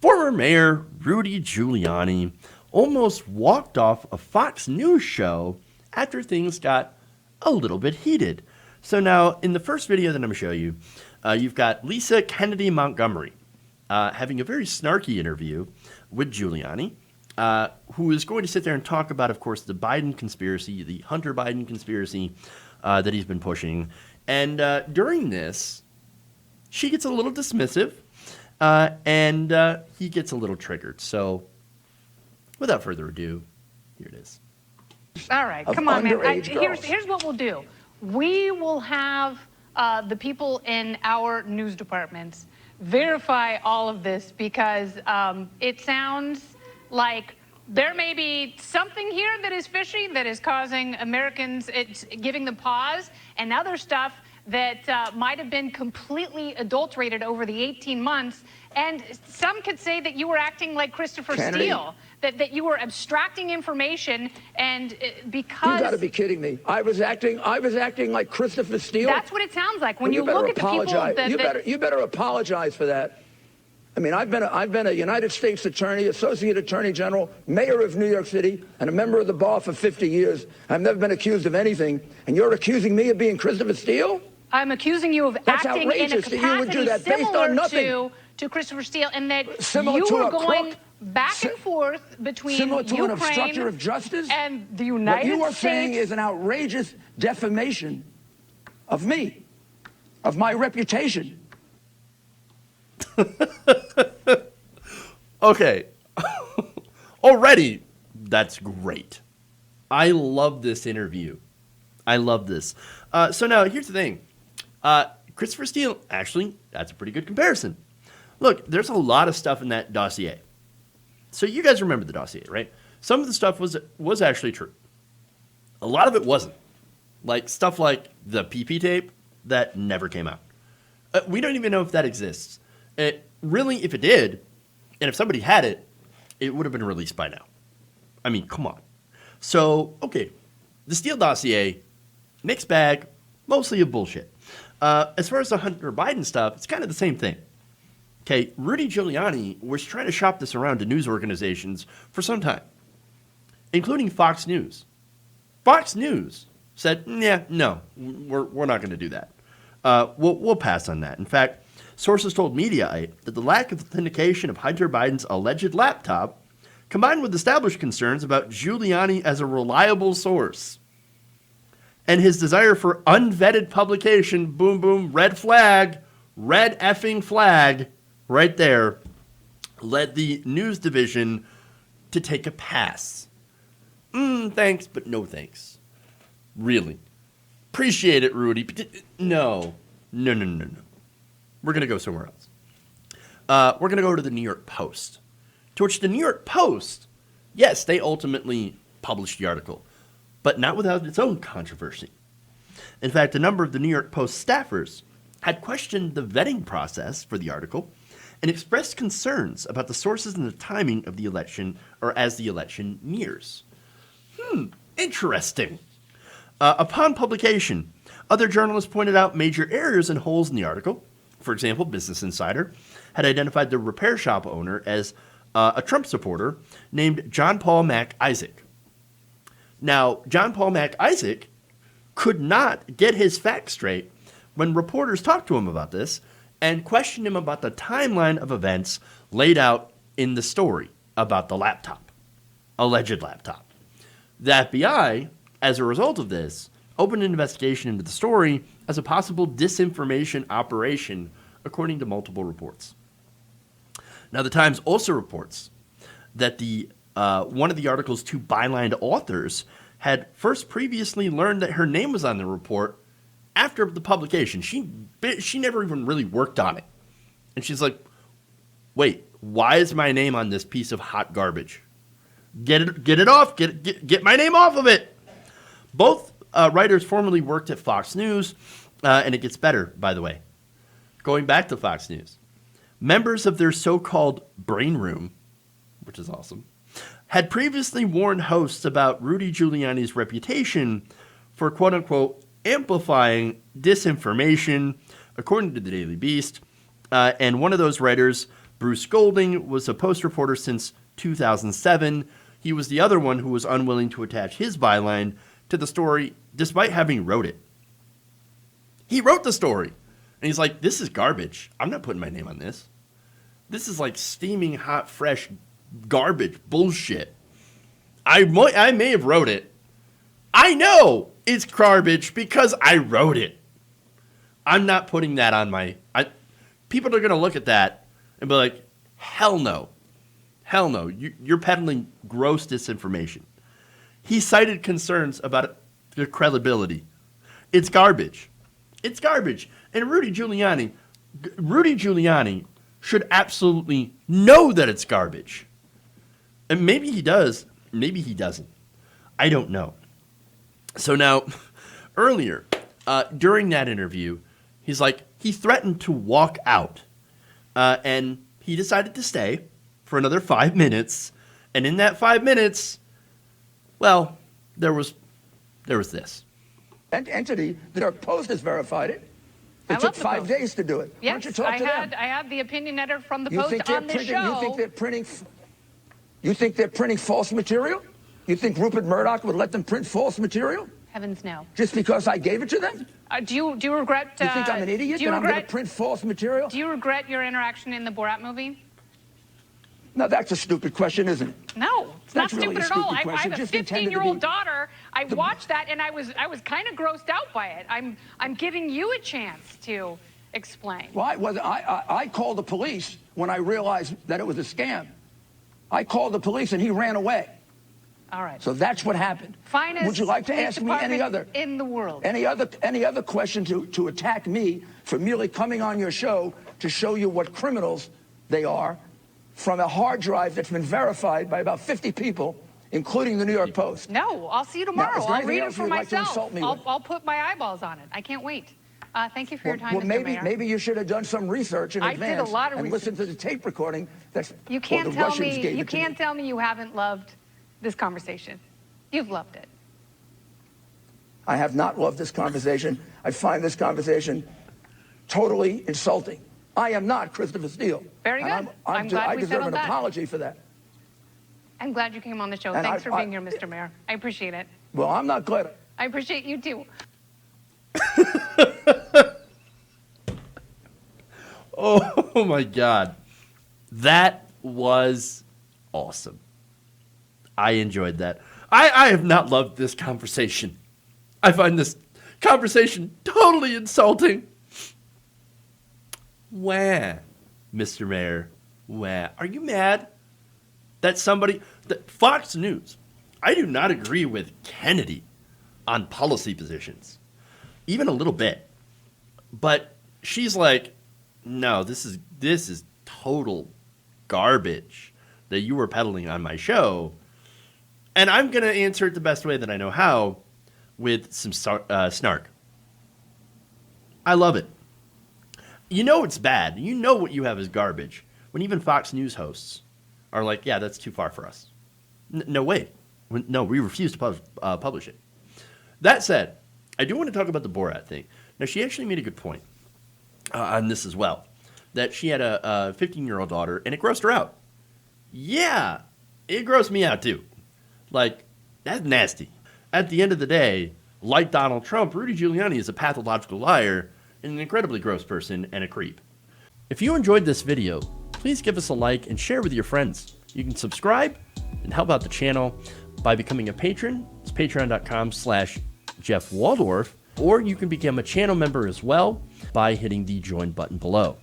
Former Mayor Rudy Giuliani almost walked off a Fox News show after things got a little bit heated. So now, in the first video that I'm going to show you, you've got Lisa Kennedy Montgomery having a very snarky interview with Giuliani, who is going to sit there and talk about, of course, the Biden conspiracy, the Hunter Biden conspiracy that he's been pushing. And during this, she gets a little dismissive, and he gets a little triggered. So, without further ado, here it is. All right, come on, man. Here's what we'll do. We will have the people in our news departments verify all of this because it sounds like there may be something here that is fishy, that is causing Americans, it's giving them pause, and other stuff that might have been completely adulterated over the 18 months. And some could say that you were acting like Christopher Steele, that you were abstracting information, and because... You got to be kidding me. I was acting like Christopher Steele? That's what it sounds like. When you look at the people that... You better apologize for that. I mean, I've been a United States Attorney, Associate Attorney General, Mayor of New York City, and a member of the bar for 50 years. I've never been accused of anything. And you're accusing me of being Christopher Steele? I'm accusing you of acting in a capacity similar to Christopher Steele, and that you were going back and forth between similar to Ukraine an obstructor of justice and the United States. What you are saying is an outrageous defamation of me, of my reputation. Okay. Already, that's great. I love this interview. I love this. So now, here's the thing. Christopher Steele, actually, that's a pretty good comparison. Look, there's a lot of stuff in that dossier. So you guys remember the dossier, right? Some of the stuff was actually true. A lot of it wasn't. Like stuff like the PP tape that never came out. We don't even know if that exists. Really, if it did, and if somebody had it, it would have been released by now. I mean, come on. So, okay, the Steele dossier, mixed bag, mostly a bullshit. As far as the Hunter Biden stuff, it's kind of the same thing. Okay, Rudy Giuliani was trying to shop this around to news organizations for some time, including Fox News. Fox News said, yeah, no, we're not going to do that. We'll pass on that. In fact, sources told Mediaite that the lack of authentication of Hunter Biden's alleged laptop, combined with established concerns about Giuliani as a reliable source, and his desire for unvetted publication, boom, boom, red flag, red effing flag, right there, led the news division to take a pass. Thanks, but no thanks. Really. Appreciate it, Rudy. But no. We're going to go somewhere else. We're going to go to the New York Post. To which the New York Post, yes, they ultimately published the article, but not without its own controversy. In fact, a number of the New York Post staffers had questioned the vetting process for the article and expressed concerns about the sources and the timing of the election, or as the election nears. Interesting. Upon publication, other journalists pointed out major errors and holes in the article. For example, Business Insider had identified the repair shop owner as a Trump supporter named John Paul Mac Isaac. Now, John Paul Mac Isaac could not get his facts straight when reporters talked to him about this and questioned him about the timeline of events laid out in the story about the laptop, alleged laptop. The FBI, as a result of this, opened an investigation into the story as a possible disinformation operation, according to multiple reports. Now, the Times also reports that one of the article's two bylined authors had first previously learned that her name was on the report after the publication. She never even really worked on it. And she's like, wait, why is my name on this piece of hot garbage? Get it off. Get my name off of it. Both writers formerly worked at Fox News, and it gets better, by the way. Going back to Fox News, members of their so-called brain room, which is awesome, had previously warned hosts about Rudy Giuliani's reputation for, quote-unquote, amplifying disinformation, according to the Daily Beast. And one of those writers Bruce Golding was a Post reporter since 2007. He was the other one who was unwilling to attach his byline to the story despite having wrote it. He wrote the story. And he's like, this is garbage. I'm not putting my name on this. This is like steaming hot, fresh garbage bullshit. I may have wrote it. I know it's garbage because I wrote it. I'm not putting that on my... people are going to look at that and be like, hell no. Hell no. You're peddling gross disinformation. He cited concerns about the credibility. It's garbage. It's garbage. And Rudy Giuliani should absolutely know that it's garbage. And maybe he does. Maybe he doesn't. I don't know. So now, earlier, during that interview, he's like, he threatened to walk out. And he decided to stay for another 5 minutes. And in that 5 minutes, well, there was this. Entity, the New York Post has verified it. It took 5 days to do it. Yes, Why don't you talk to them? I had the opinion editor from the Post on this show. You think they're printing false material? You think Rupert Murdoch would let them print false material? Heavens no. Just because I gave it to them? Do you regret... you think I'm an idiot that I'm going to print false material? Do you regret your interaction in the Borat movie? No, that's a stupid question, isn't it? No, it's not Really stupid at all. I have a Just intended to 15-year-old be- daughter. I watched that and I was kind of grossed out by it. I'm giving you a chance to explain. Well, I called the police when I realized that it was a scam. I called the police and he ran away. All right. So that's what happened. Finest Would you like to police ask me any other in the world? Any other question to attack me for merely coming on your show to show you what criminals they are from a hard drive that's been verified by about 50 people, including the New York Post? No, I'll see you tomorrow. Now, I'll read it else for you'd like to myself. insult me with? I'll put my eyeballs on it. I can't wait. Thank you for your time, Well, Mr. Mayor. maybe you should have done some research in I advance did a lot of and research. listened to the tape recording that's You can't the tell Russians me. gave You it to me. can't tell me you haven't loved this conversation. You've loved it. I have not loved this conversation. I find this conversation totally insulting. I am not Christopher Steele. Very good. And I'm glad I we deserve settled an that. apology for that. I'm glad you came on the show. And Thanks for being here, Mr. Mayor. I appreciate it. Well, I'm not glad. I appreciate you too. Oh my God. That was awesome. I enjoyed that. I have not loved this conversation. I find this conversation totally insulting. Wah, Mr. Mayor. Wah. Are you mad that Fox News, I do not agree with Kennedy on policy positions, even a little bit. But she's like, no, this is total garbage that you were peddling on my show. And I'm going to answer it the best way that I know how, with some snark. I love it. You know it's bad. You know what you have is garbage. When even Fox News hosts are like, yeah, that's too far for us. No way. No, we refuse to publish it. That said, I do want to talk about the Borat thing. Now, she actually made a good point on this as well, that she had a 15-year-old daughter, and it grossed her out. Yeah, it grossed me out too. Like, that's nasty. At the end of the day, like Donald Trump, Rudy Giuliani is a pathological liar and an incredibly gross person and a creep. If you enjoyed this video, please give us a like and share with your friends. You can subscribe and help out the channel by becoming a patron. It's patreon.com/Jeff Waldorf, or you can become a channel member as well by hitting the join button below.